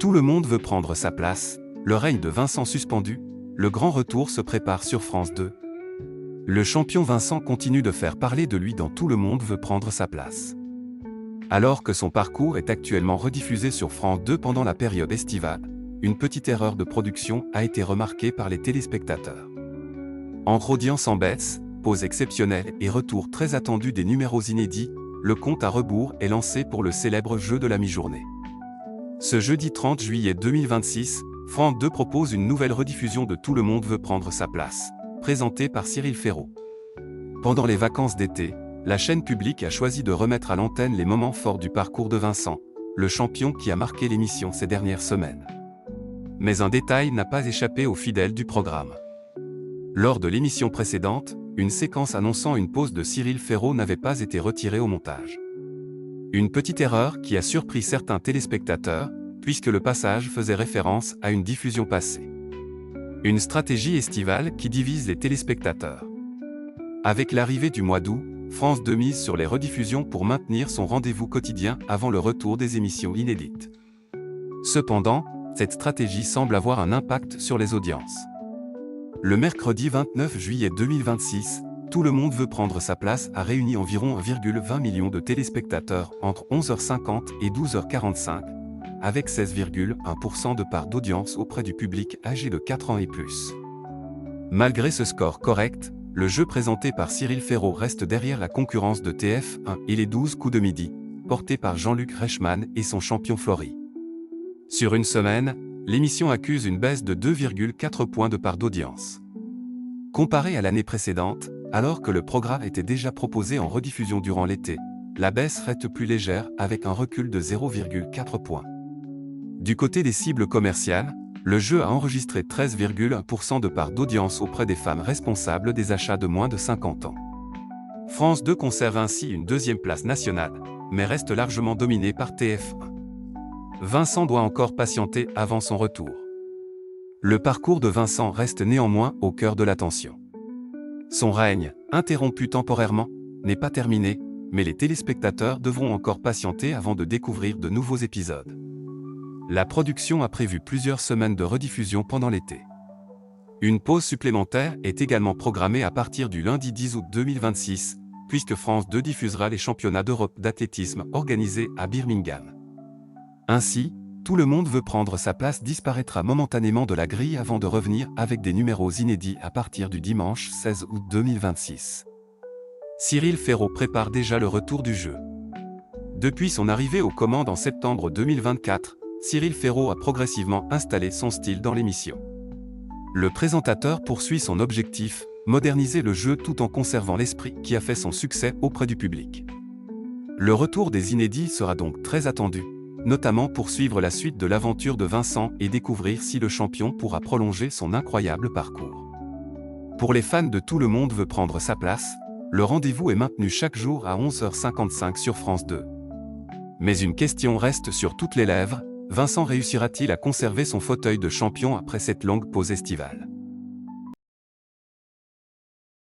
Tout le monde veut prendre sa place, le règne de Vincent suspendu, le grand retour se prépare sur France 2. Le champion Vincent continue de faire parler de lui dans Tout le monde veut prendre sa place. Alors que son parcours est actuellement rediffusé sur France 2 pendant la période estivale, une petite erreur de production a été remarquée par les téléspectateurs. Entre audience en baisse, pause exceptionnelle et retour très attendu des numéros inédits, le compte à rebours est lancé pour le célèbre jeu de la mi-journée. Ce jeudi 30 juillet 2026, France 2 propose une nouvelle rediffusion de Tout le monde veut prendre sa place, présentée par Cyril Ferraud. Pendant les vacances d'été, la chaîne publique a choisi de remettre à l'antenne les moments forts du parcours de Vincent, le champion qui a marqué l'émission ces dernières semaines. Mais un détail n'a pas échappé aux fidèles du programme. Lors de l'émission précédente, une séquence annonçant une pause de Cyril Ferraud n'avait pas été retirée au montage. Une petite erreur qui a surpris certains téléspectateurs, puisque le passage faisait référence à une diffusion passée. Une stratégie estivale qui divise les téléspectateurs. Avec l'arrivée du mois d'août, France 2 mise sur les rediffusions pour maintenir son rendez-vous quotidien avant le retour des émissions inédites. Cependant, cette stratégie semble avoir un impact sur les audiences. Le mercredi 29 juillet 2026, Tout le monde veut prendre sa place a réuni environ 1,20 million de téléspectateurs entre 11h50 et 12h45, avec 16,1% de part d'audience auprès du public âgé de 4 ans et plus. Malgré ce score correct, le jeu présenté par Cyril Ferraud reste derrière la concurrence de TF1 et les 12 coups de midi, portés par Jean-Luc Reichmann et son champion Flory. Sur une semaine, l'émission accuse une baisse de 2,4 points de part d'audience. Comparé à l'année précédente, alors que le programme était déjà proposé en rediffusion durant l'été, la baisse reste plus légère avec un recul de 0,4 points. Du côté des cibles commerciales, le jeu a enregistré 13,1% de part d'audience auprès des femmes responsables des achats de moins de 50 ans. France 2 conserve ainsi une deuxième place nationale, mais reste largement dominée par TF1. Vincent doit encore patienter avant son retour. Le parcours de Vincent reste néanmoins au cœur de l'attention. Son règne, interrompu temporairement, n'est pas terminé, mais les téléspectateurs devront encore patienter avant de découvrir de nouveaux épisodes. La production a prévu plusieurs semaines de rediffusion pendant l'été. Une pause supplémentaire est également programmée à partir du lundi 10 août 2026, puisque France 2 diffusera les championnats d'Europe d'athlétisme organisés à Birmingham. Ainsi, Tout le monde veut prendre sa place disparaîtra momentanément de la grille avant de revenir avec des numéros inédits à partir du dimanche 16 août 2026. Cyril Ferraud prépare déjà le retour du jeu. Depuis son arrivée aux commandes en septembre 2024, Cyril Ferraud a progressivement installé son style dans l'émission. Le présentateur poursuit son objectif, moderniser le jeu tout en conservant l'esprit qui a fait son succès auprès du public. Le retour des inédits sera donc très attendu, notamment pour suivre la suite de l'aventure de Vincent et découvrir si le champion pourra prolonger son incroyable parcours. Pour les fans de Tout le monde veut prendre sa place, le rendez-vous est maintenu chaque jour à 11h55 sur France 2. Mais une question reste sur toutes les lèvres, Vincent réussira-t-il à conserver son fauteuil de champion après cette longue pause estivale ?